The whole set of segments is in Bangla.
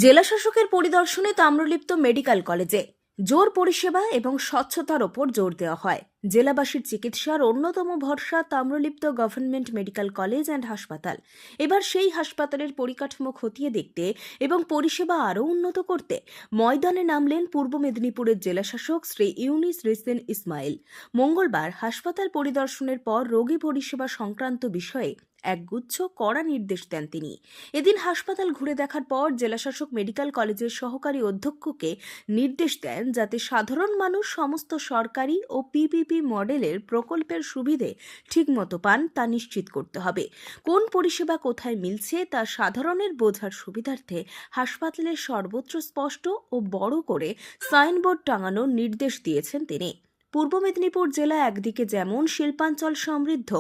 জেলাশাসকের পরিদর্শনে তাম্রলিপ্ত মেডিকেল কলেজে জোর পরিষেবা এবং স্বচ্ছতার ওপর জোর দেওয়া হয়। জেলাবাসীর চিকিৎসার অন্যতম ভরসা Tamralipta government medical college and হাসপাতাল। এবার সেই হাসপাতালের পরিকাঠামো খতিয়ে দেখতে এবং পরিষেবা আরও উন্নত করতে ময়দানে নামলেন পূর্ব মেদিনীপুরের জেলাশাসক শ্রী ইউনিস রেসিন ইসমাইল। মঙ্গলবার হাসপাতাল পরিদর্শনের পর রোগী পরিষেবা সংক্রান্ত বিষয়ে একগুচ্ছ কড়া নির্দেশ দেন তিনি। এদিন হাসপাতাল ঘুরে দেখার পর জেলাশাসক মেডিকেল কলেজের সহকারী অধ্যক্ষকে নির্দেশ দেন যাতে সাধারণ মানুষ সমস্ত সরকারি ও পিপিপি মডেলের প্রকল্পের সুবিধে ঠিকমতো পান তা নিশ্চিত করতে হবে। কোন পরিষেবা কোথায় মিলছে তা সাধারণের বোঝার সুবিধার্থে হাসপাতালের সর্বত্র স্পষ্ট ও বড় করে সাইনবোর্ড টাঙানোর নির্দেশ দিয়েছেন তিনি। পূর্ব মেদিনীপুর জেলা একদিকে যেমন শিল্পাঞ্চল সমৃদ্ধ,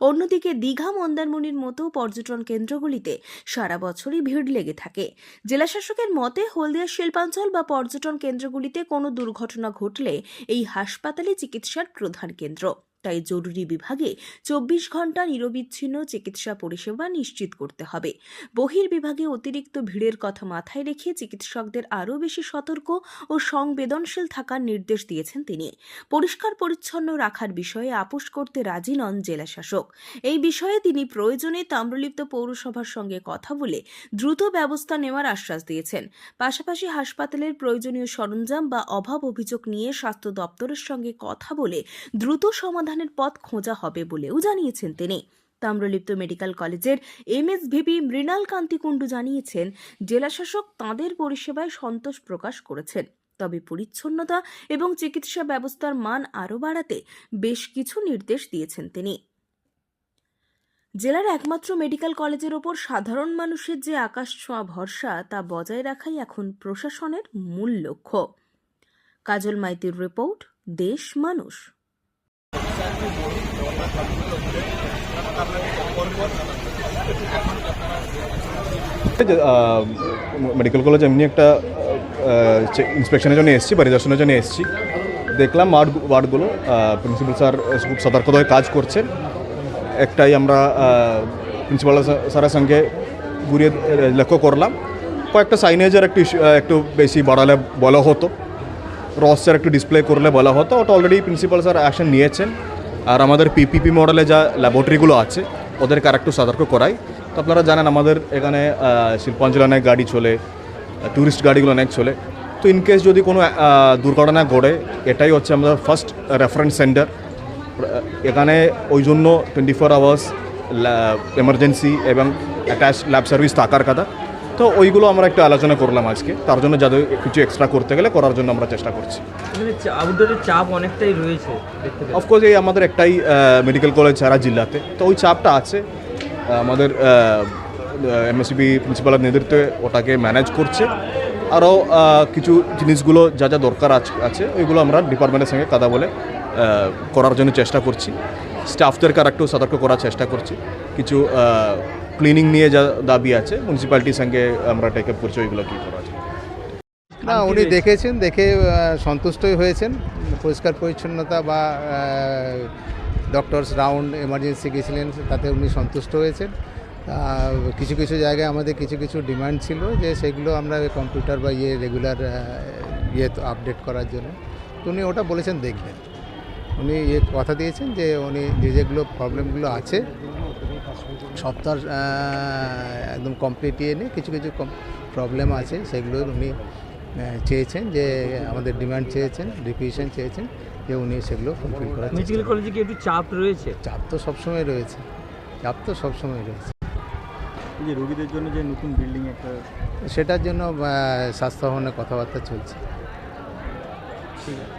অন্যদিকে দীঘা মন্দারমণির মতো পর্যটন কেন্দ্রগুলিতে সারা বছরই ভিড় লেগে থাকে। জেলাশাসকের মতে হলদিয়া শিল্পাঞ্চল বা পর্যটন কেন্দ্রগুলিতে কোনো দুর্ঘটনা ঘটলে এই হাসপাতালে চিকিৎসার প্রধান কেন্দ্র। তাই জরুরি বিভাগে 24 ঘন্টা নিরবিচ্ছিন্ন চিকিৎসা পরিষেবা নিশ্চিত করতে হবে। বহির্বিভাগে অতিরিক্ত ভিড়ের কথা মাথায় রেখে চিকিৎসকদের আরও বেশি সতর্ক ও সংবেদনশীল থাকার নির্দেশ দিয়েছেন তিনি। পরিষ্কার পরিচ্ছন্ন রাখার বিষয়ে আপোষ করতে রাজি নন জেলাশাসক। এই বিষয়ে তিনি প্রয়োজনে তাম্রলিপ্ত পৌরসভার সঙ্গে কথা বলে দ্রুত ব্যবস্থা নেওয়ার আশ্বাস দিয়েছেন। পাশাপাশি হাসপাতালের প্রয়োজনীয় সরঞ্জাম বা অভাব অভিযোগ নিয়ে স্বাস্থ্য দপ্তরের সঙ্গে কথা বলে দ্রুত সমাধানের পথ খোঁজা হবে বলেও জানিয়েছেন তিনি। তাম্রলিপ্ত মেডিকেল কলেজের এমএসভিপি মৃণাল কান্তি কুণ্ডু জানিয়েছেন, জেলাশাসক তাঁদের পরিষেবায় সন্তোষ প্রকাশ করেছেন, তবে পরিচ্ছন্নতা এবং চিকিৎসা ব্যবস্থার মান আরও বাড়াতে বেশ কিছু নির্দেশ দিয়েছেন তিনি। জেলার একমাত্র মেডিকেল কলেজের ওপর সাধারণ মানুষের যে আকাশ ছোঁয়া ভরসা তা বজায় রাখাই এখন প্রশাসনের মূল লক্ষ্য। কাজল মাইতির রিপোর্ট, দেশ মানুষ। মেডিকেল কলেজ এমনি একটা ইন্সপেকশনের জন্য এসেছি, পরিদর্শনের জন্য এসেছি। দেখলাম ওয়ার্ডগুলো প্রিন্সিপাল স্যার খুব সতর্কতায় কাজ করছেন। একটাই আমরা প্রিন্সিপাল স্যারের সঙ্গে ঘুরিয়ে লক্ষ্য করলাম, কয়েকটা সাইনেজের একটু বেশি বাড়ালে বলা হতো, রসের একটু ডিসপ্লে করলে বলা হতো। ওটা অলরেডি প্রিন্সিপাল স্যার অ্যাকশন নিয়েছেন। আর আমাদের পিপিপি মডেলে যা ল্যাবরেটরিগুলো আছে ওদেরকে আর একটু সতর্ক করাই। তো আপনারা জানেন আমাদের এখানে শিল্পাঞ্চলে অনেক গাড়ি চলে, ট্যুরিস্ট গাড়িগুলো অনেক চলে। তো ইনকেস যদি কোনো দুর্ঘটনা ঘটে, এটাই হচ্ছে আমাদের ফার্স্ট রেফারেন্স সেন্টার। এখানে ওই জন্য 24 আওয়ার্স এমার্জেন্সি এবং অ্যাটাচ ল্যাব সার্ভিস থাকার কথা। তো ওইগুলো আমরা একটু আলোচনা করলাম আজকে। তার জন্য যাদের কিছু এক্সট্রা করতে গেলে করার জন্য আমরা চেষ্টা করছি। আউটডোরের চাপ অনেকটাই রয়েছে অফকোর্স, এই আমাদের একটাই মেডিকেল কলেজ সারা জিল্লাতে, তো ওই চাপটা আছে। আমাদের এমএসসিবি প্রিন্সিপালের নেতৃত্বে ওটাকে ম্যানেজ করছে। আরও কিছু জিনিসগুলো যা যা দরকার আছে ওইগুলো আমরা ডিপার্টমেন্টের সঙ্গে কথা বলে করার জন্য চেষ্টা করছি। স্টাফদেরকে আর একটু সতর্ক করার চেষ্টা করছি। কিছু ক্লিনিং নিয়ে যা দাবি আছে মিউনিসিপ্যালিটির সঙ্গে আমরা টেক আপ করছি, ওইগুলো কী করা যায়। না, উনি দেখেছেন, দেখে সন্তুষ্টই হয়েছেন। পরিষ্কার পরিচ্ছন্নতা বা ডক্টরস রাউন্ড এমার্জেন্সি গেছিলেন, তাতে উনি সন্তুষ্ট হয়েছেন। কিছু কিছু জায়গায় আমাদের কিছু কিছু ডিমান্ড ছিল যে সেগুলো আমরা কম্পিউটার বা রেগুলার আপডেট করার জন্য, তো উনি ওটা বলেছেন দেখবেন। উনি কথা দিয়েছেন যে উনি যেগুলো প্রবলেমগুলো আছে সপ্তাহ একদম কমপ্লিট নিয়ে কিছু কিছু প্রবলেম আছে সেগুলো উনি চেয়েছেন, যে আমাদের ডিমান্ড চেয়েছেন, রিকুয়েশন চেয়েছেন, যে উনি সেগুলো ফুলফিল করার। মেডিকেল কলেজে কি একটু চাপ রয়েছে? চাপ তো সবসময় রয়েছে, চাপ তো সবসময় রয়েছে। এই যে রোগীদের জন্য যে নতুন বিল্ডিং একটা, সেটার জন্য স্বাস্থ্য ভবনে কথাবার্তা চলছে। ঠিক আছে।